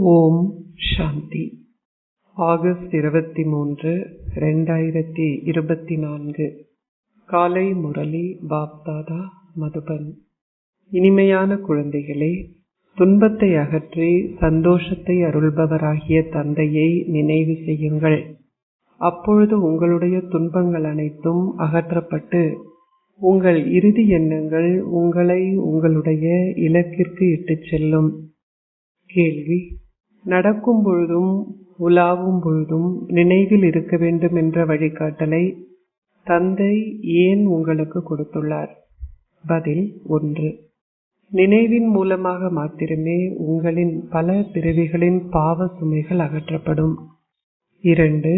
ஓம் சாந்தி. August 23, 2024. காலை முரளி பாப்தாதா, மதுபன். இனிமையான குழந்தைகளே, துன்பத்தை அகற்றி சந்தோஷத்தை அருள்பவராகிய தந்தையை நினைவு செய்யுங்கள். அப்பொழுது உங்களுடைய துன்பங்கள் அனைத்தும் அகற்றப்பட்டு உங்கள் இறுதி எண்ணங்கள் உங்களை உங்களுடைய இலக்கிற்கு இட்டுச் செல்லும். கேள்வி: நடக்கும் பொழுதும் உலாவும் பொழுதும் நினைவில் இருக்க வேண்டும் என்ற வழிகாட்டலை தந்தை ஏன் உங்களுக்கு கொடுத்துள்ளார்? பதில்: 1. நினைவின் மூலமாக மாத்திரமே உங்களின் பல பிறவிகளின் பாவ சுமைகள் அகற்றப்படும். 2.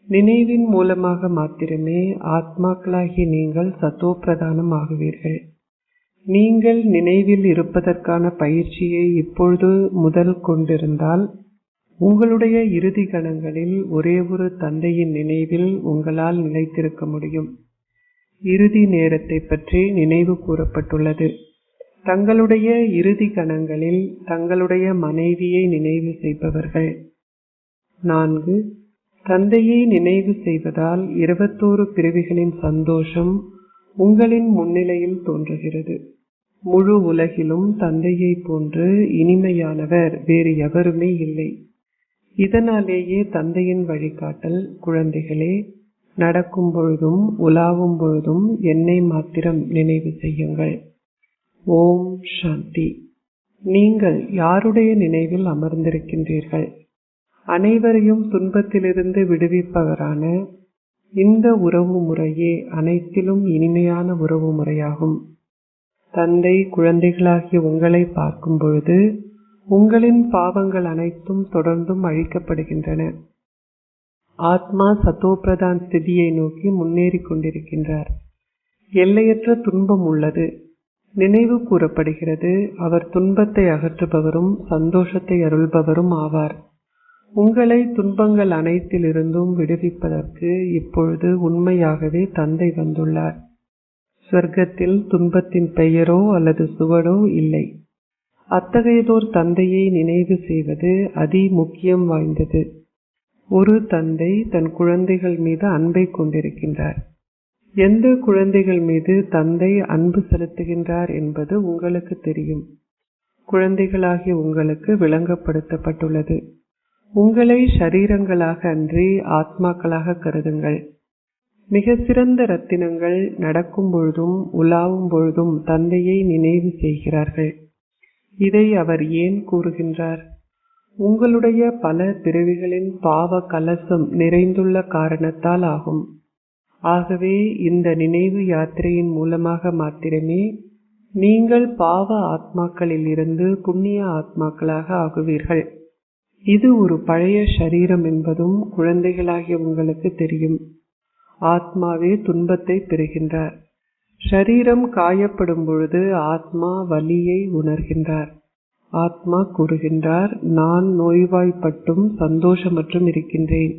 நினைவின் மூலமாக மாத்திரமே ஆத்மாக்களாகிய நீங்கள் சத்தோப்பிரதானம் ஆகுவீர்கள். நீங்கள் நினைவில் இருப்பதற்கான பயிற்சியை இப்பொழுது முதல் கொண்டிருந்தால் உங்களுடைய இறுதி கணங்களில் ஒரே ஒரு தந்தையின் நினைவில் உங்களால் நிலைத்திருக்க முடியும். இறுதி நேரத்தை பற்றி நினைவு கூறப்பட்டுள்ளது. தங்களுடைய இறுதி கணங்களில் தங்களுடைய மனைவியை நினைவு செய்பவர்கள். 4. தந்தையை நினைவு செய்வதால் 21 பிறவிகளின் சந்தோஷம் உங்களின் முன்னிலையில் தோன்றுகிறது. முழு உலகிலும் தந்தையை போன்று இனிமையானவர் வேறு எவருமே இல்லை. இதனாலேயே தந்தையின் வழிகாட்டல், குழந்தைகளே, நடக்கும் பொழுதும் உலாவும் பொழுதும் என்னை மாத்திரம் நினைவு செய்யுங்கள். ஓம் சாந்தி. நீங்கள் யாருடைய நினைவில் அமர்ந்திருக்கின்றீர்கள்? அனைவரையும் துன்பத்திலிருந்து விடுவிப்பவரான இந்த உறவு முறையே அனைத்திலும் இனிமையான உறவு முறையாகும். தந்தை குழந்தைகளாகிய உங்களை பார்க்கும் பொழுது உங்களின் பாவங்கள் அனைத்தும் தொடர்ந்தும் அழிக்கப்படுகின்றன. ஆத்மா சத்தோப்பிரதான் ஸ்திதியை நோக்கி முன்னேறி கொண்டிருக்கின்றார். எல்லையற்ற துன்பம் உள்ளது. நினைவு கூறப்படுகிறது, அவர் துன்பத்தை அகற்றுபவரும் சந்தோஷத்தை அருள்பவரும் ஆவார். உங்களை துன்பங்கள் அனைத்திலிருந்தும் விடுவிப்பதற்கு இப்பொழுது உண்மையாகவே தந்தை வந்துள்ளார். சொர்க்கத்தில் துன்பத்தின் பெயரோ அல்லது சுவடோ இல்லை. அத்தகையதோர் தந்தையை நினைவு செய்வது அதி முக்கியம் வாய்ந்தது. ஒரு தந்தை தன் குழந்தைகள் மீது அன்பை கொண்டிருக்கின்றார். எந்த குழந்தைகள் மீது தந்தை அன்பு செலுத்துகின்றார் என்பது உங்களுக்கு தெரியும். குழந்தைகளாகிய உங்களுக்கு விளங்கப்படுத்தப்பட்டுள்ளது. உங்களை ஷரீரங்களாக அன்றி ஆத்மாக்களாக கருதுங்கள். மிக சிறந்த ரத்தினங்கள் நடக்கும் பொழுதும் உலாவும் பொழுதும் தந்தையை நினைவு செய்கிறார்கள். இதை அவர் ஏன் கூறுகின்றார்? உங்களுடைய பல பிறவிகளின் பாவ கலசம் நிறைந்துள்ள காரணத்தால் ஆகும். ஆகவே இந்த நினைவு யாத்திரையின் மூலமாக மாத்திரமே நீங்கள் பாவ ஆத்மாக்களில் இருந்து புண்ணிய ஆத்மாக்களாக ஆகுவீர்கள். இது ஒரு பழைய ஷரீரம் என்பதும் குழந்தைகளாகிய உங்களுக்கு தெரியும். ஆத்மாவே துன்பத்தை பெறுகின்றார். ஷரீரம் காயப்படும் பொழுது ஆத்மா வலியை உணர்கின்றார். ஆத்மா கூறுகின்றார், நான் நோய்வாய்ப்பட்டும் சந்தோஷமற்றும் இருக்கின்றேன்.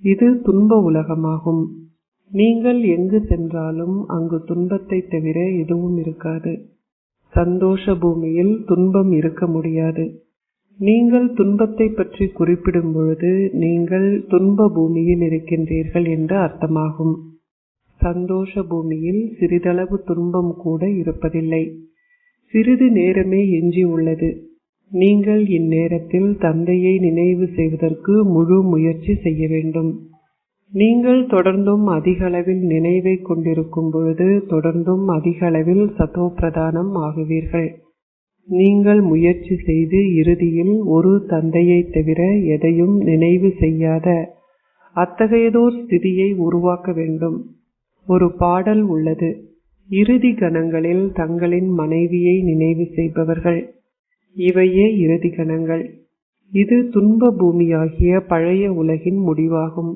இது துன்ப உலகமாகும். நீங்கள் எங்கு சென்றாலும் அங்கு துன்பத்தை தவிர எதுவும் இருக்காது. சந்தோஷ பூமியில் துன்பம் இருக்க முடியாது. நீங்கள் துன்பத்தை பற்றி குறிப்பிடும் பொழுது நீங்கள் துன்ப பூமியில் இருக்கின்றீர்கள் என்று அர்த்தமாகும். சந்தோஷ பூமியில் சிறிதளவு துன்பம் கூட இருப்பதில்லை. சிறிது நேரமே எஞ்சி உள்ளது. நீங்கள் இந்நேரத்தில் தந்தையை நினைவு செய்வதற்கு முழு முயற்சி செய்ய வேண்டும். நீங்கள் தொடர்ந்தும் அதிக அளவில் நினைவை கொண்டிருக்கும் பொழுது தொடர்ந்தும் அதிக அளவில் சத்தோப்பிரதானம் ஆகுவீர்கள். நீங்கள் முயற்சி செய்து இறுதியில் ஒரு தந்தையை தவிர எதையும் நினைவு செய்யாத அத்தகையதோர் ஸ்திதியை உருவாக்க வேண்டும். ஒரு பாடல் உள்ளது, இறுதி கணங்களில் தங்களின் மனைவியை நினைவு செய்பவர்கள். இவையே இறுதி கணங்கள். இது துன்ப பூமியாகிய பழைய உலகின் முடிவாகும்.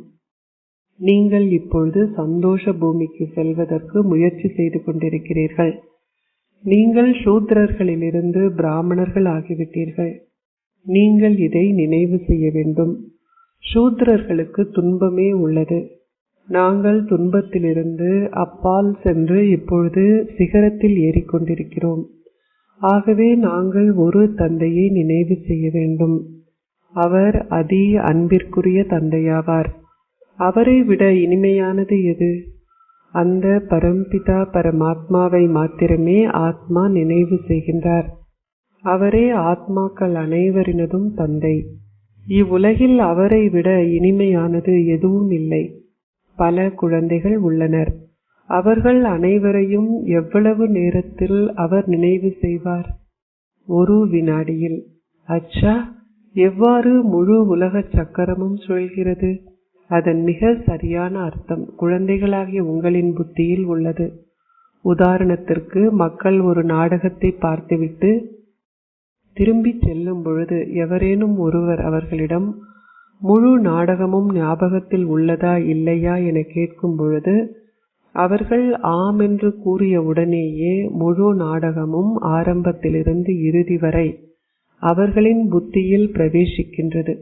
நீங்கள் இப்பொழுது சந்தோஷ பூமிக்கு செல்வதற்கு முயற்சி செய்து கொண்டிருக்கிறீர்கள். நீங்கள் சூத்திரர்களிலிருந்து பிராமணர்கள் ஆகிவிட்டீர்கள். நீங்கள் இதை நினைவு செய்ய வேண்டும். சூத்திரர்களுக்கு துன்பமே உள்ளது. நாங்கள் துன்பத்திலிருந்து அப்பால் சென்று இப்பொழுது சிகரத்தில் ஏறிக்கொண்டிருக்கிறோம். ஆகவே நாங்கள் ஒரு தந்தையை நினைவு செய்ய வேண்டும். அவர் அதி அன்பிற்குரிய தந்தையாவார். அவரை விட இனிமையானது எது? அந்த பரம்பிதா பரமாத்மாவை மாத்திரமே ஆத்மா நினைவு செய்கின்றார். அவரே ஆத்மாக்கள் அனைவரினதும் தந்தை. இவ்வுலகில் அவரை விட இனிமையானது எதுவும் இல்லை. பல குழந்தைகள் உள்ளனர். அவர்கள் அனைவரையும் எவ்வளவு நேரத்தில் அவர் நினைவு செய்வார்? ஒரு வினாடியில். அச்சா, எவ்வாறு முழு உலக சக்கரமும் சுழல்கிறது? அதன் மிக சரியான அர்த்தம் குழந்தைகளாகிய உங்களின் புத்தியில் உள்ளது. உதாரணத்திற்கு, மக்கள் ஒரு நாடகத்தை பார்த்துவிட்டு திரும்பி செல்லும் பொழுது எவரேனும் ஒருவர் அவர்களிடம் முழு நாடகமும் ஞாபகத்தில் உள்ளதா இல்லையா என கேட்கும் பொழுது அவர்கள் ஆம் என்று கூறிய உடனேயே முழு நாடகமும் ஆரம்பத்திலிருந்து இறுதி வரை அவர்களின் புத்தியில் பிரவேசிக்கின்றது.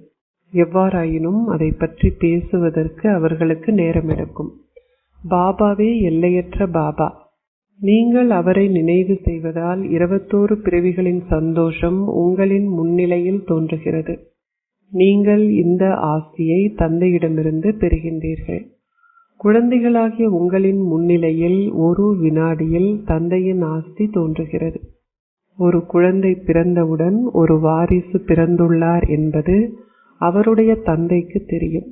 எவ்வாறாயினும் அதை பற்றி பேசுவதற்கு அவர்களுக்கு நேரம் எடுக்கும். பாபாவே எல்லையற்ற பாபா. நீங்கள் அவரை நினைவு செய்வதால் 21 பிறவிகளின் சந்தோஷம் உங்களின் முன்னிலையில் தோன்றுகிறது. நீங்கள் இந்த ஆஸ்தியை தந்தையிடமிருந்து பெறுகின்றீர்கள். குழந்தைகளாகிய உங்களின் முன்னிலையில் ஒரு வினாடியில் தந்தையின் ஆஸ்தி தோன்றுகிறது. ஒரு குழந்தை பிறந்தவுடன் ஒரு வாரிசு பிறந்துள்ளார் என்பது அவருடைய தந்தைக்கு தெரியும்.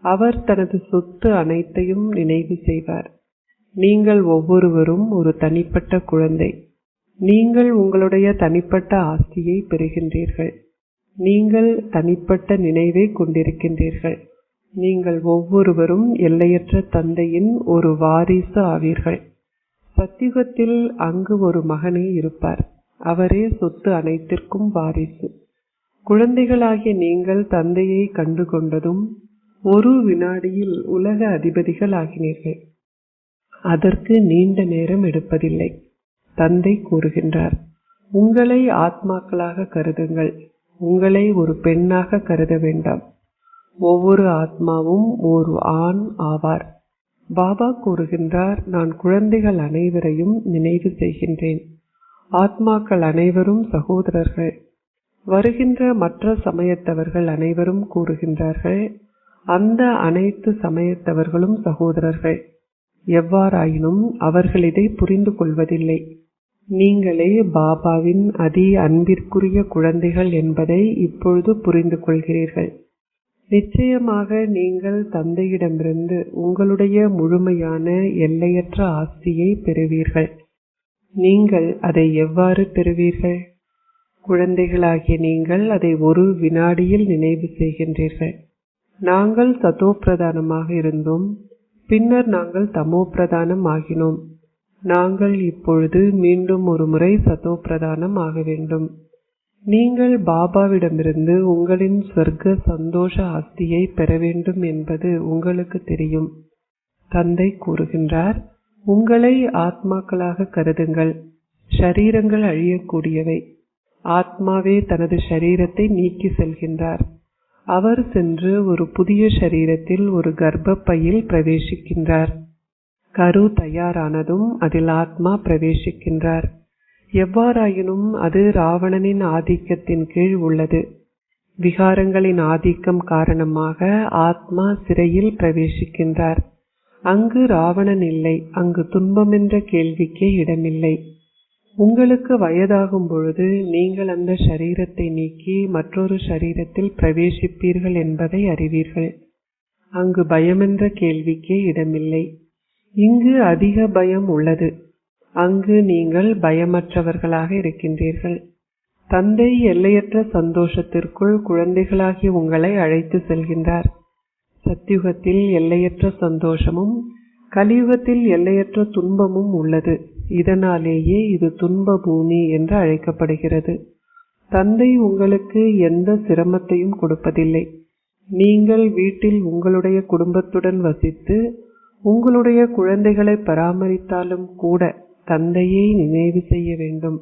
அவர் தனது சொத்து அனைத்தையும் நினைவு செய்வார். நீங்கள் ஒவ்வொருவரும் ஒரு தனிப்பட்ட குழந்தை. நீங்கள் உங்களுடைய தனிப்பட்ட ஆஸ்தியை பெறுகின்றீர்கள். நீங்கள் தனிப்பட்ட நினைவை கொண்டிருக்கின்றீர்கள். நீங்கள் ஒவ்வொருவரும் எல்லையற்ற தந்தையின் ஒரு வாரிசு ஆவீர்கள். சத்தியுகத்தில் அங்கு ஒரு மகனே இருப்பார். அவரே சொத்து அனைத்திற்கும் வாரிசு. குழந்தைகளாகிய நீங்கள் தந்தையை கண்டு கொண்டதும் ஒரு வினாடியில் உலக அதிபதிகள் ஆகினீர்கள். அதற்கு நீண்ட நேரம் எடுப்பதில்லை. தந்தை கூறுகின்றார், உங்களை ஆத்மாக்களாக கருதுங்கள். உங்களை ஒரு பெண்ணாக கருத வேண்டாம். ஒவ்வொரு ஆத்மாவும் ஒரு ஆண் ஆவார். பாபா கூறுகின்றார், நான் குழந்தைகள் அனைவரையும் நினைவு செய்கின்றேன். ஆத்மாக்கள் அனைவரும் சகோதரர்கள். வருகின்ற மற்ற சமயத்தவர்கள் அனைவரும் கூறுகின்றார்கள், அந்த அனைத்து சமயத்தவர்களும் சகோதரர்கள். எவ்வாறாயினும் அவர்கள் இதை புரிந்து கொள்வதில்லை. நீங்களே பாபாவின் அதி அன்பிற்குரிய குழந்தைகள் என்பதை இப்பொழுது புரிந்து கொள்கிறீர்கள். நிச்சயமாக நீங்கள் தந்தையிடமிருந்து உங்களுடைய முழுமையான எல்லையற்ற ஆஸ்தியை பெறுவீர்கள். நீங்கள் அதை எவ்வாறு பெறுவீர்கள்? குழந்தைகளாகிய நீங்கள் அதை ஒரு வினாடியில் நினைவு செய்கின்றீர்கள். நாங்கள் சதோ பிரதானமாக இருந்தோம், பின்னர் நாங்கள் தமோ பிரதானம் ஆகினோம். நாங்கள் இப்பொழுது மீண்டும் ஒரு முறை சதோ பிரதானம் ஆக வேண்டும். நீங்கள் பாபாவிடமிருந்து உங்களின் சொர்க்க சந்தோஷ ஆஸ்தியை பெற வேண்டும் என்பது உங்களுக்கு தெரியும். தந்தை கூறுகின்றார், உங்களை ஆத்மாக்களாக கருதுங்கள். ஷரீரங்கள் அழியக்கூடியவை. ஆத்மாவே தனது ஷரீரத்தை நீக்கி செல்கின்றார். அவர் சென்று ஒரு புதிய ஷரீரத்தில் ஒரு கர்ப்பப்பையில் பிரவேசிக்கின்றார். கரு தயாரானதும் அதில் ஆத்மா பிரவேசிக்கின்றார். எவ்வாறாயினும் அது ராவணனின் ஆதிக்கத்தின் கீழ் உள்ளது. விகாரங்களின் ஆதிக்கம் காரணமாக ஆத்மா சிறையில் பிரவேசிக்கின்றார். அங்கு ராவணன் இல்லை. அங்கு துன்பம் என்ற கேள்விக்கே இடமில்லை. உங்களுக்கு வயதாகும் பொழுது நீங்கள் அந்த ஷரீரத்தை நீக்கி மற்றொரு ஷரீரத்தில் பிரவேசிப்பீர்கள் என்பதை அறிவீர்கள். அங்கு பயமென்ற கேள்விக்கே இடமில்லை. இங்கு அதிக பயம் உள்ளது. அங்கு நீங்கள் பயமற்றவர்களாக இருக்கின்றீர்கள். தந்தை எல்லையற்ற சந்தோஷத்திற்குள் குழந்தைகளாகி உங்களை அழைத்து செல்கின்றார். சத்யுகத்தில் எல்லையற்ற சந்தோஷமும் கலியுகத்தில் எல்லையற்ற துன்பமும் உள்ளது. இதனாலேயே இது துன்ப பூமி என்று அழைக்கப்படுகிறது. தந்தை உங்களுக்கு எந்த சிரமத்தையும் கொடுப்பதில்லை. நீங்கள் வீட்டில் உங்களுடைய குடும்பத்துடன் வசித்து உங்களுடைய குழந்தைகளை பராமரித்தாலும் கூட தந்தையை நினைவு செய்ய வேண்டும்.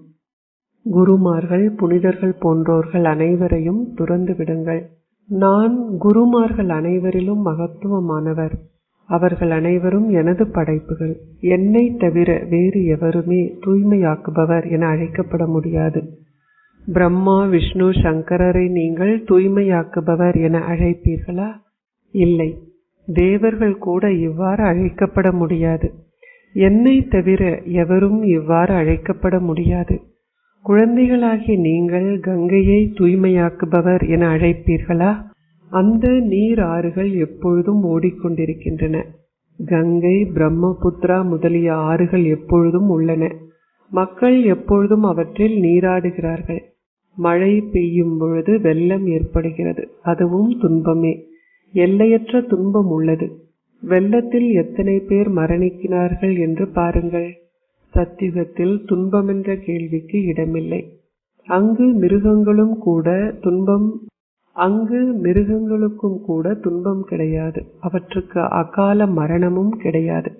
குருமார்கள், புனிதர்கள் போன்றோர்கள் அனைவரையும் துறந்து விடுங்கள். நான் குருமார்கள் அனைவரிலும் மகத்துவமானவர். அவர்கள் அனைவரும் எனது படைப்புகள். என்னை தவிர வேறு எவருமே தூய்மையாக்குபவர் என அழைக்கப்பட முடியாது. பிரம்மா, விஷ்ணு, சங்கரரை நீங்கள் தூய்மையாக்குபவர் என அழைப்பீர்களா? இல்லை, தேவர்கள் கூட இவ்வாறு அழைக்கப்பட முடியாது. என்னை தவிர எவரும் இவ்வாறு அழைக்கப்பட முடியாது. குழந்தைகளாகிய நீங்கள் கங்கையை தூய்மையாக்குபவர் என அழைப்பீர்களா? அந்த நீர் ஆறுகள் எப்பொழுதும் ஓடிக்கொண்டிருக்கின்றன. கங்கை, பிரம்மபுத்திரா முதலிய ஆறுகள் எப்பொழுதும் உள்ளன. மக்கள் எப்பொழுதும் அவற்றில் நீராடுகிறார்கள். மழை பெய்யும் பொழுது வெள்ளம் ஏற்படுகிறது. அதுவும் துன்பமே. எல்லையற்ற துன்பம் உள்ளது. வெள்ளத்தில் எத்தனை பேர் மரணிக்கிறார்கள் என்று பாருங்கள். சத்தியுகத்தில் துன்பமென்ற கேள்விக்கு இடமில்லை. அங்கு மிருகங்களுக்கும் கூட துன்பம் கிடையாது. அவற்றுக்கு அகால மரணமும் கிடையாது.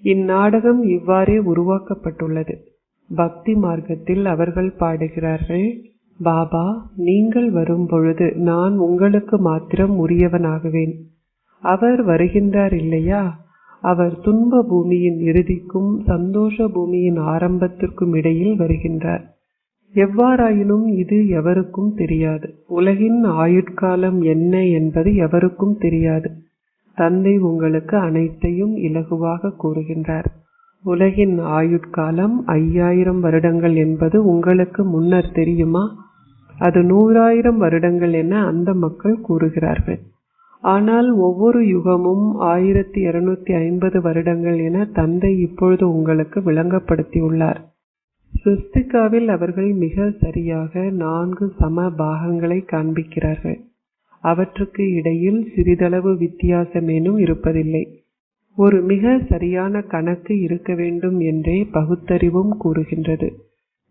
இந்நாடகம் இவ்வாறே உருவாக்கப்பட்டுள்ளது. பக்தி மார்க்கத்தில் அவர்கள் பாடுகிறார்கள், பாபா, நீங்கள் வரும் பொழுது நான் உங்களுக்கு மாத்திரம் உரியவனாகுவேன். அவர் வருகின்றார் இல்லையா? அவர் துன்ப பூமியின் இறுதிக்கும் சந்தோஷ பூமியின் ஆரம்பத்திற்கும் இடையில் வருகின்றார். எவ்வாறாயினும் இது எவருக்கும் தெரியாது. உலகின் ஆயுட்காலம் என்ன என்பது எவருக்கும் தெரியாது. தந்தை உங்களுக்கு அனைத்தையும் இலகுவாக கூறுகின்றார். உலகின் ஆயுட்காலம் 5000 வருடங்கள் என்பது உங்களுக்கு முன்னர் தெரியுமா? அது 100,000 வருடங்கள் என அந்த மக்கள் கூறுகிறார்கள். ஆனால் ஒவ்வொரு யுகமும் 1250 வருடங்கள் என தந்தை இப்பொழுது உங்களுக்கு விளங்கப்படுத்தியுள்ளார். ஸ்வஸ்திகாவில் அவர்கள் மிக சரியாக 4 சம பாகங்களை காண்பிக்கிறார்கள். அவற்றுக்கு இடையில் சிறிதளவு வித்தியாசமேனும் இருப்பதில்லை. ஒரு மிக சரியான கணக்கு இருக்க வேண்டும் என்றே பகுத்தறிவும் கூறுகின்றது.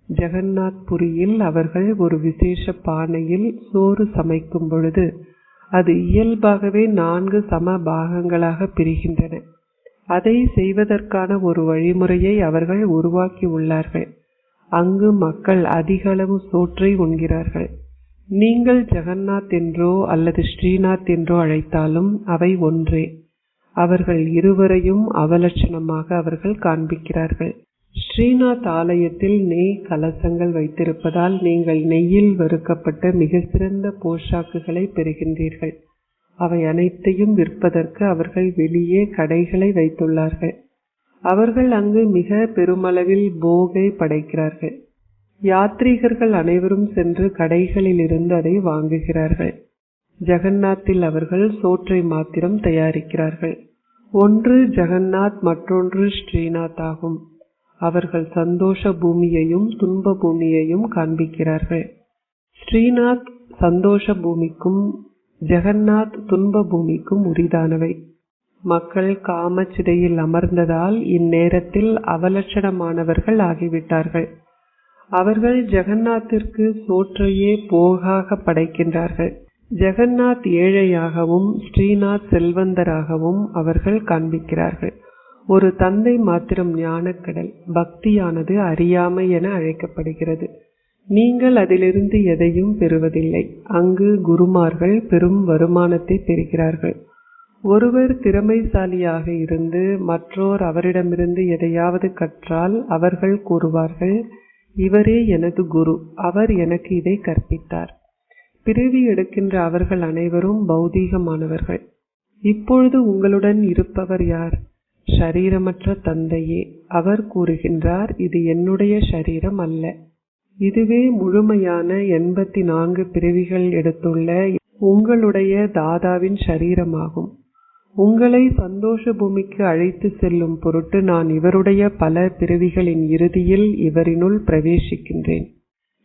ஜெகநாத் புரியில் அவர்கள் ஒரு விசேஷ பானையில் சோறு சமைக்கும் பொழுது அது இயல்பாகவே 4 சம பாகங்களாக பிரிகின்றன. அதை செய்வதற்கான ஒரு வழிமுறையை அவர்கள் உருவாக்கி உள்ளார்கள். அங்கு மக்கள் அதிக அளவு சோற்றை உண்கிறார்கள். நீங்கள் ஜெகநாத் என்றோ அல்லது ஸ்ரீநாத் என்றோ அழைத்தாலும் அவை ஒன்றே. அவர்கள் இருவரையும் அவலட்சணமாக அவர்கள் காண்பிக்கிறார்கள். ஸ்ரீநாத் ஆலயத்தில் நெய் கலசங்கள் வைத்திருப்பதால் நீங்கள் நெய்யில் வறுக்கப்பட்ட மிக சிறந்த போஷாக்குகளை பெறுகின்றீர்கள். அவை அனைத்தையும் விற்பதற்கு அவர்கள் வெளியே கடைகளை வைத்துள்ளார்கள். அவர்கள் அங்கு மிக பெருமளவில் போகை படைக்கிறார்கள். யாத்ரீகர்கள் அனைவரும் சென்று கடைகளில் இருந்து அதை வாங்குகிறார்கள். ஜெகநாத்தில் அவர்கள் சோற்றை மாத்திரம் தயாரிக்கிறார்கள். ஒன்று ஜெகநாத், மற்றொன்று ஸ்ரீநாத் ஆகும். அவர்கள் சந்தோஷ பூமியையும் துன்ப பூமியையும் காண்பிக்கிறார்கள். ஸ்ரீநாத் சந்தோஷ பூமிக்கும் ஜெகநாத் துன்ப பூமிக்கும் உரிதானவை. மக்கள் காமச்சிதையில் அமர்ந்ததால் இந்நேரத்தில் அவலட்சணமானவர்கள் ஆகிவிட்டார்கள். அவர்கள் ஜெகநாத்திற்கு சோற்றையே போகாக படைக்கின்றார்கள். ஜெகநாத் ஏழையாகவும் ஸ்ரீநாத் செல்வந்தராகவும் அவர்கள் காண்பிக்கிறார்கள். ஒரு தந்தை மாத்திரம் ஞானக்கடல். பக்தியானது அறியாமை என அழைக்கப்படுகிறது. நீங்கள் அதிலிருந்து எதையும் பெறுவதில்லை. அங்கு குருமார்கள் பெரும் வருமானத்தை பெறுகிறார்கள். ஒருவர் திறமைசாலியாக இருந்து மற்றோர் அவரிடமிருந்து எதையாவது கற்றால் அவர்கள் கூறுவார்கள், இவரே எனது குரு, அவர் எனக்கு இதை கற்பித்தார். பிறவி எடுக்கின்ற அவர்கள் அனைவரும் பௌதீகமானவர்கள். இப்பொழுது உங்களுடன் இருப்பவர் யார்? ஷரீரமற்ற தந்தையே. அவர் கூறுகின்றார், இது என்னுடைய ஷரீரம் அல்ல. இதுவே முழுமையான 84 பிறவிகள் எடுத்துள்ள உங்களுடைய தாதாவின் ஷரீரமாகும். உங்களை சந்தோஷ பூமிக்கு அழைத்து செல்லும் பொருட்டு நான் இவருடைய பல பிறவிகளின் இறுதியில் இவரினுள் பிரவேசிக்கின்றேன்.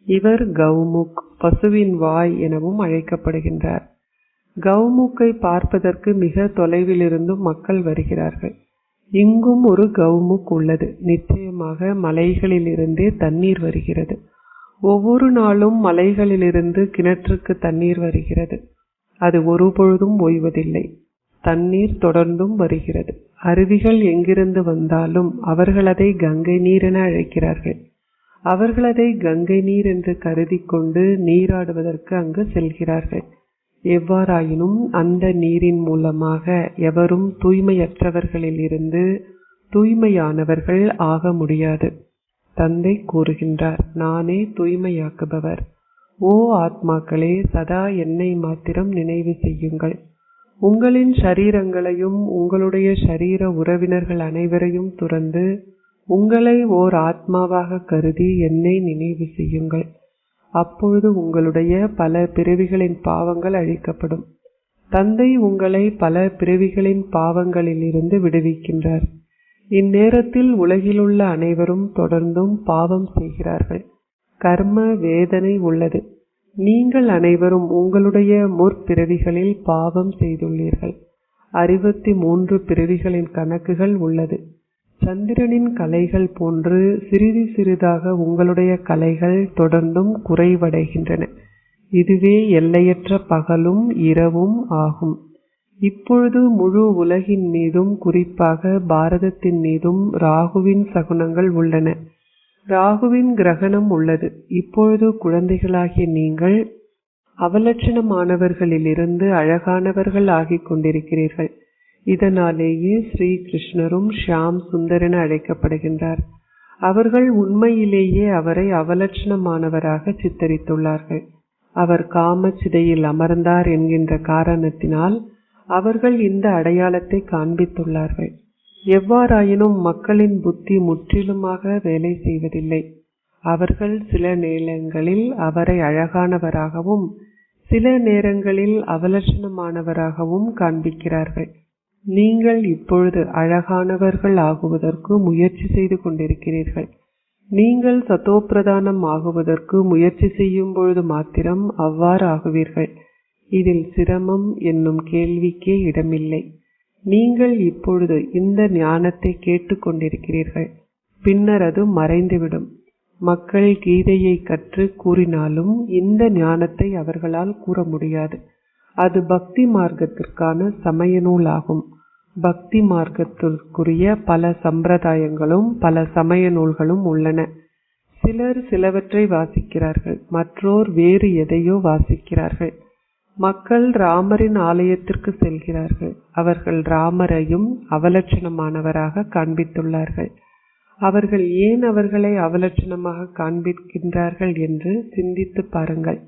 இவர் கௌமுக், பசுவின் வாய் எனவும் அழைக்கப்படுகின்றார். கௌமுக்கை பார்ப்பதற்கு மிக தொலைவிலிருந்தும் மக்கள் வருகிறார்கள். இங்கும் ஒரு கௌமுக் உள்ளது. நிச்சயமாக மலைகளிலிருந்தே தண்ணீர் வருகிறது. ஒவ்வொரு நாளும் மலைகளிலிருந்து கிணற்றுக்கு தண்ணீர் வருகிறது. அது ஒருபொழுதும் ஓய்வதில்லை. தண்ணீர் தொடர்ந்தும் வருகிறது. அருவிகள் எங்கிருந்து வந்தாலும் அவர்கள் அதை கங்கை நீர் என அழைக்கிறார்கள். அவர்கள் அதை கங்கை நீர் என்று கருதி கொண்டு நீராடுவதற்கு அங்கு செல்கிறார்கள். எவ்வாறாயினும் அந்த நீரின் மூலமாக எவரும் தூய்மையற்றவர்களில் இருந்து தூய்மையானவர்கள் ஆக முடியாது. தந்தை கூறுகின்றார், நானே தூய்மையாக்குபவர். ஓ ஆத்மாக்களே, சதா என்னை மாத்திரம் நினைவு செய்யுங்கள். உங்களின் ஷரீரங்களையும் உங்களுடைய ஷரீர உறவினர்கள் அனைவரையும் துறந்து உங்களை ஓர் ஆத்மாவாக கருதி என்னை நினைவு செய்யுங்கள். அப்பொழுது உங்களுடைய பல பிறவிகளின் பாவங்கள் அழிக்கப்படும். தந்தை உங்களை பல பிறவிகளின் பாவங்களிலிருந்து விடுவிக்கின்றார். இந்நேரத்தில் உலகிலுள்ள அனைவரும் தொடர்ந்தும் பாவம் செய்கிறார்கள். கர்ம வேதனை உள்ளது. நீங்கள் அனைவரும் உங்களுடைய முற்பிறவிகளில் பாவம் செய்துள்ளீர்கள். 63 பிறவிகளின் கணக்குகள் உள்ளது. சந்திரனின் கலைகள் போன்று சிறிது சிறிதாக உங்களுடைய கலைகள் தொடர்ந்தும் குறைவடைகின்றன. இதுவே எல்லையற்ற பகலும் இரவும் ஆகும். இப்பொழுது முழு உலகின் மீதும், குறிப்பாக பாரதத்தின் மீதும் ராகுவின் சகுனங்கள் உள்ளன. ராகுவின் கிரகணம் உள்ளது. இப்பொழுது குழந்தைகளாகிய நீங்கள் அவலட்சணமானவர்களிலிருந்து அழகானவர்கள் ஆகிக் கொண்டிருக்கிறீர்கள். இதனாலேயே ஸ்ரீ கிருஷ்ணரும் ஷியாம் சுந்தர் என அழைக்கப்படுகின்றார். அவர்கள் உண்மையிலேயே அவரை அவலட்சணமானவராக சித்தரித்துள்ளார்கள். அவர் காமச்சிதையில் அமர்ந்தார் என்கின்ற காரணத்தினால் அவர்கள் இந்த அடையாளத்தை காண்பித்துள்ளார்கள். எவ்வாறாயினும் மக்களின் புத்தி முற்றிலுமாக வேலை செய்வதில்லை. அவர்கள் சில நேரங்களில் அவரை அழகானவராகவும் சில நேரங்களில் அவலட்சணமானவராகவும் காண்பிக்கிறார்கள். நீங்கள் இப்பொழுது அழகானவர்கள் ஆகுவதற்கு முயற்சி செய்து கொண்டிருக்கிறீர்கள். நீங்கள் சதோப்பிரதானம் ஆகுவதற்கு முயற்சி செய்யும் பொழுது மாத்திரம் அவ்வாறு ஆகுவீர்கள். இதில் சிரமம் என்னும் கேள்விக்கே இடமில்லை. நீங்கள் இப்பொழுது இந்த ஞானத்தை கேட்டுக் கொண்டிருக்கிறீர்கள். பின்னர் அது மறைந்துவிடும். மக்கள் கீதையை கற்று கூறினாலும் இந்த ஞானத்தை அவர்களால் கூற முடியாது. அது பக்தி மார்க்கத்திற்கான சமய நூலாகும். பக்தி மார்க்கத்திற்குரிய பல சம்பிரதாயங்களும் பல சமய நூல்களும் உள்ளன. சிலர் சிலவற்றை வாசிக்கிறார்கள், மற்றோர் வேறு எதையோ வாசிக்கிறார்கள். மக்கள் ராமரின் ஆலயத்திற்கு செல்கிறார்கள். அவர்கள் ராமரையும் அவலட்சணமானவராக காண்பித்துள்ளார்கள். அவர்கள் ஏன் அவர்களை அவலட்சணமாக காண்பிக்கின்றார்கள் என்று சிந்தித்து பாருங்கள்.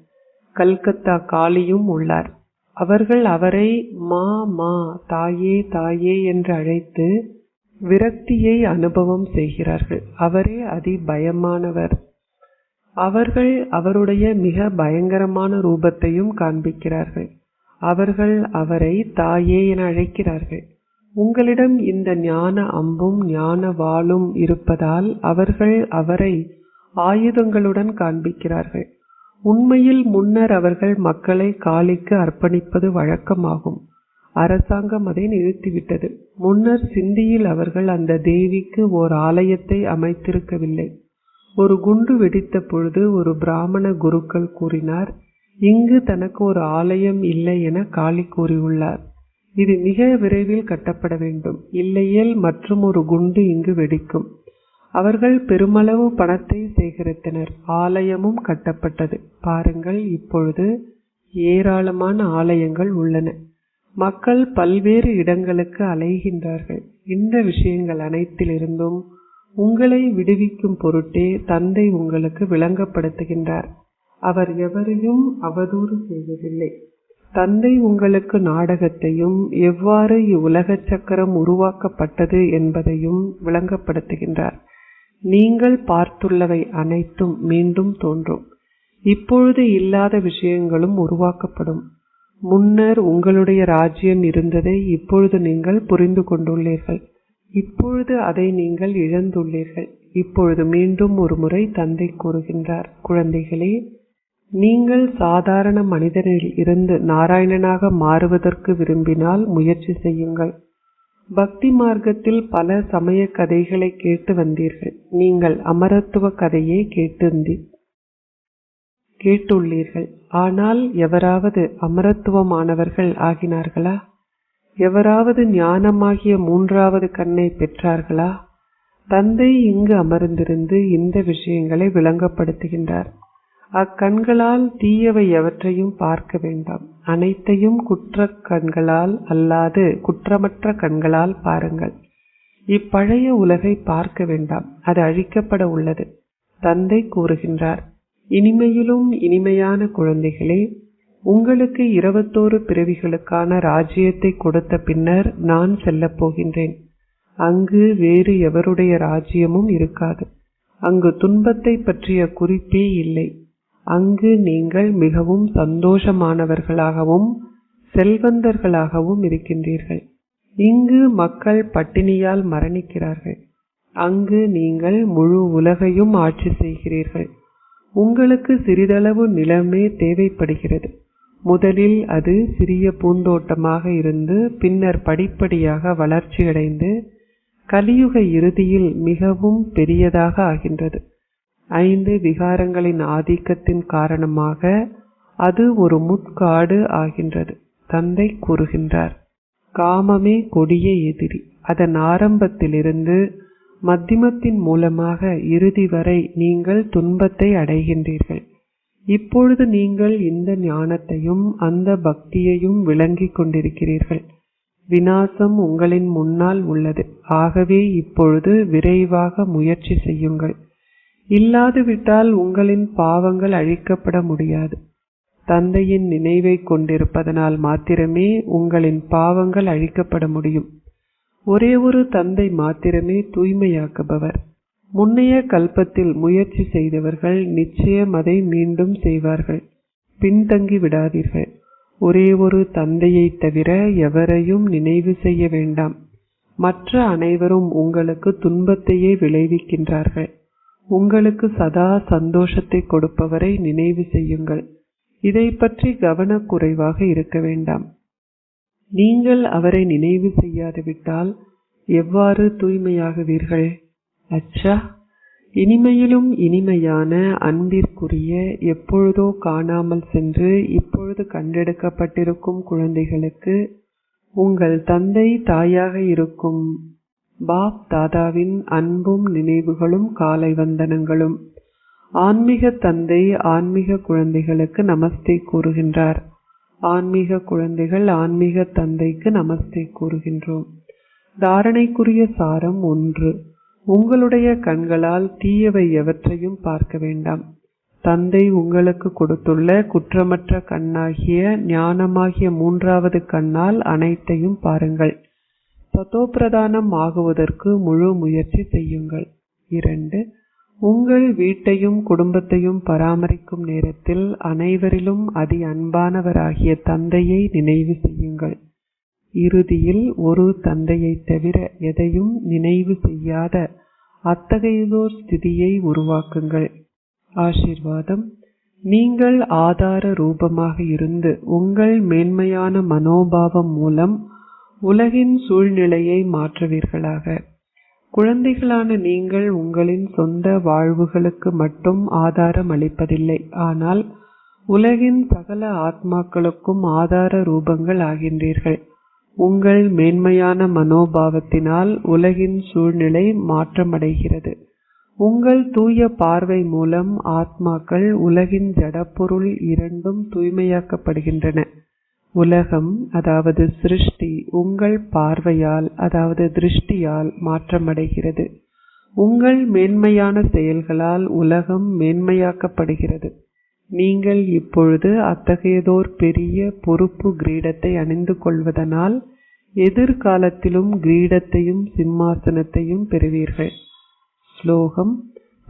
கல்கத்தா காளியும் உள்ளார். அவர்கள் அவரை மா மா, தாயே தாயே என்று அழைத்து விரக்தியை அனுபவம் செய்கிறார்கள். அவரே அதிபயமானவர். அவர்கள் அவருடைய மிக பயங்கரமான ரூபத்தையும் காண்பிக்கிறார்கள். அவர்கள் அவரை தாயே என அழைக்கிறார்கள். உங்களிடம் இந்த ஞான அம்பும் ஞான வாளும் இருப்பதால் அவர்கள் அவரை ஆயுதங்களுடன் காண்பிக்கிறார்கள். உண்மையில் முன்னர் அவர்கள் மக்களை காளிக்கு அர்ப்பணிப்பது வழக்கமாகும். அரசாங்கம் அதை நிறுத்திவிட்டது. முன்னர் சிந்தியில் அவர்கள் அந்த தேவிக்கு ஓர் ஆலயத்தை அமைத்திருக்கவில்லை. ஒரு குண்டு வெடித்த பொழுது ஒரு பிராமண குருக்கள் கூறினார், இங்கு தனக்கு ஒரு ஆலயம் இல்லை என காளி கூறியுள்ளார். இது மிக விரைவில் கட்டப்பட வேண்டும், இல்லையேல் மற்றும் ஒரு குண்டு இங்கு வெடிக்கும். அவர்கள் பெருமளவு பணத்தை சேகரித்தனர். ஆலயமும் கட்டப்பட்டது. பாருங்கள், இப்பொழுது ஏராளமான ஆலயங்கள் உள்ளன. மக்கள் பல்வேறு இடங்களுக்கு அலைகின்றார்கள். இந்த விஷயங்கள் அனைத்திலிருந்தும் உங்களை விடுவிக்கும் பொருட்டே தந்தை உங்களுக்கு விளங்கப்படுத்துகின்றார். அவர் எவரையும் அவதூறு செய்வதில்லை. தந்தை உங்களுக்கு நாடகத்தையும் எவ்வாறு இவ்வுலக சக்கரம் உருவாக்கப்பட்டது என்பதையும் விளங்கப்படுத்துகின்றார். நீங்கள் பார்த்துள்ளவை அனைத்தும் மீண்டும் தோன்றும். இப்பொழுது இல்லாத விஷயங்களும் உருவாக்கப்படும். முன்னர் உங்களுடைய ராஜ்யம் இருந்ததை இப்பொழுது நீங்கள் புரிந்து கொண்டுள்ளீர்கள். இப்பொழுது அதை நீங்கள் இழந்துள்ளீர்கள். இப்பொழுது மீண்டும் ஒரு முறை தந்தை கூறுகின்றார், குழந்தைகளே, நீங்கள் சாதாரண மனிதனில் இருந்து நாராயணனாக மாறுவதற்கு விரும்பினால் முயற்சி செய்யுங்கள். பக்தி மார்க்கத்தில் பல சமய கதைகளை கேட்டு வந்தீர்கள். நீங்கள் அமரத்துவ கதையை கேட்டுள்ளீர்கள். ஆனால் எவராவது அமரத்துவமானவர்கள் ஆகினார்களா? எவராவது ஞானமாகிய மூன்றாவது கண்ணை பெற்றார்களா? தந்தை இங்கு அமர்ந்திருந்து இந்த விஷயங்களை விளங்கப்படுத்துகின்றார். அக்கண்களால் தீயவை எவற்றையும் பார்க்க வேண்டாம். அனைத்தையும் குற்ற கண்களால் அல்லாது குற்றமற்ற கண்களால் பாருங்கள். இப்பழைய உலகை பார்க்க வேண்டாம், அது அழிக்கப்பட உள்ளது. தந்தை கூறுகின்றார், இனிமையிலும் இனிமையான குழந்தைகளே, உங்களுக்கு 21 பிறவிகளுக்கான ராஜ்யத்தை கொடுத்த பின்னர் நான் செல்லப் போகின்றேன். அங்கு வேறு எவருடைய ராஜ்யமும் இருக்காது. அங்கு துன்பத்தை பற்றிய குறிப்பே இல்லை. அங்கு நீங்கள் மிகவும் சந்தோஷமானவர்களாகவும் செல்வந்தர்களாகவும் இருக்கின்றீர்கள். இங்கு மக்கள் பட்டினியால் மரணிக்கிறார்கள். அங்கு நீங்கள் முழு உலகையும் ஆட்சி செய்கிறீர்கள். உங்களுக்கு சிறிதளவு நிலமே தேவைப்படுகிறது. முதலில் அது சிறிய பூந்தோட்டமாக இருந்து பின்னர் படிப்படியாக வளர்ச்சியடைந்து கலியுக இறுதியில் மிகவும் பெரியதாக ஆகின்றது. 5 விகாரங்களின் ஆதிக்கத்தின் காரணமாக அது ஒரு முட்காடு ஆகின்றது. தந்தை கூறுகின்றார், காமமே கொடிய எதிரி. அதன் ஆரம்பத்திலிருந்து மத்தியமத்தின் மூலமாக இறுதி வரை நீங்கள் துன்பத்தை அடைகின்றீர்கள். இப்பொழுது நீங்கள் இந்த ஞானத்தையும் அந்த பக்தியையும் விளங்கிக் கொண்டிருக்கிறீர்கள். விநாசம் உங்களின் முன்னால் உள்ளது. ஆகவே இப்பொழுது விரைவாக முயற்சி செய்யுங்கள். இல்லாதுவிட்டால் உங்களின் பாவங்கள் அழிக்கப்பட முடியாது. தந்தையின் நினைவை கொண்டிருப்பதனால் மாத்திரமே உங்களின் பாவங்கள் அழிக்கப்பட முடியும். ஒரே ஒரு தந்தை மாத்திரமே தூய்மையாக்குபவர். முன்னைய கல்பத்தில் முயற்சி செய்தவர்கள் நிச்சயம் அதை மீண்டும் செய்வார்கள். பின்தங்கி விடாதீர்கள். ஒரே ஒரு தந்தையை தவிர எவரையும் நினைவு செய்ய வேண்டாம். மற்ற அனைவரும் உங்களுக்கு துன்பத்தையே விளைவிக்கின்றார்கள். உங்களுக்கு சதா சந்தோஷத்தை கொடுப்பவரை நினைவு செய்யுங்கள். இதை பற்றி கவனக்குறைவாக இருக்க வேண்டாம். நீங்கள் அவரை நினைவு செய்யாது விட்டால் எவ்வாறு தூய்மையாகுவீர்கள்? அச்சா, இனிமையிலும் இனிமையான அன்பிற்குரிய எப்பொழுதோ காணாமல் சென்று இப்பொழுது கண்டெடுக்கப்பட்டிருக்கும் குழந்தைகளுக்கு உங்கள் தந்தை தாயாக இருக்கும் பாப் தாதாவின் அன்பும் நினைவுகளும் காலை வந்தனங்களும். ஆன்மீக தந்தை ஆன்மீக குழந்தைகளுக்கு நமஸ்தே கூறுகின்றார். ஆன்மீக குழந்தைகள் ஆன்மீக தந்தைக்கு நமஸ்தே கூறுகின்றோம். தாரணைக்குரிய சாரம் 1. உங்களுடைய கண்களால் தீயவை எவற்றையும் பார்க்க வேண்டாம். தந்தை உங்களுக்கு கொடுத்துள்ள குற்றமற்ற கண்ணாகிய ஞானமாகிய 3வது கண்ணால் அனைத்தையும் பாருங்கள். சதோப்பிரதானம் ஆகுவதற்கு முழு முயற்சி செய்யுங்கள். 2. உங்கள் வீட்டையும் குடும்பத்தையும் பராமரிக்கும் நேரத்தில் அனைவரிலும் அதி அன்பானவராகிய தந்தையை நினைவு செய்யுங்கள். இறுதியில் ஒரு தந்தையை தவிர எதையும் நினைவு செய்யாத அத்தகையதோர் ஸ்திதியை உருவாக்குங்கள். ஆசீர்வாதம். நீங்கள் ஆதார ரூபமாக இருந்து உங்கள் மேன்மையான மனோபாவம் மூலம் உலகின் சூழ்நிலையை மாற்றுவீர்களாக. குழந்தைகளான நீங்கள் உங்களின் சொந்த வாழ்வுகளுக்கு மட்டும் ஆதாரம் அளிப்பதில்லை, ஆனால் உலகின் சகல ஆத்மாக்களுக்கும் ஆதார ரூபங்கள் ஆகின்றீர்கள். உங்கள் மேன்மையான மனோபாவத்தினால் உலகின் சூழ்நிலை மாற்றமடைகிறது. உங்கள் தூய பார்வை மூலம் ஆத்மாக்கள் உலகின் ஜடப்பொருள் இரண்டும் தூய்மையாக்கப்படுகின்றன. உலகம் அதாவது சிருஷ்டி உங்கள் பார்வையால் அதாவது திருஷ்டியால் மாற்றமடைகிறது. உங்கள் மேன்மையான செயல்களால் உலகம் மேன்மையாக்கப்படுகிறது. நீங்கள் இப்பொழுது அத்தகையதோர் பெரிய பொறுப்பு கிரீடத்தை அணிந்து கொள்வதனால் எதிர்காலத்திலும் கிரீடத்தையும் சிம்மாசனத்தையும் பெறுவீர்கள். ஸ்லோகம்.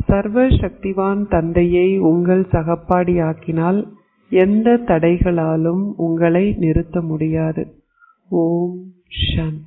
சர்வ சக்திவான் தந்தையை உங்கள் சகப்பாடி ஆக்கினால் எந்த தடைகளாலும் உங்களை நிறுத்த முடியாது. ஓம் சாந்தி.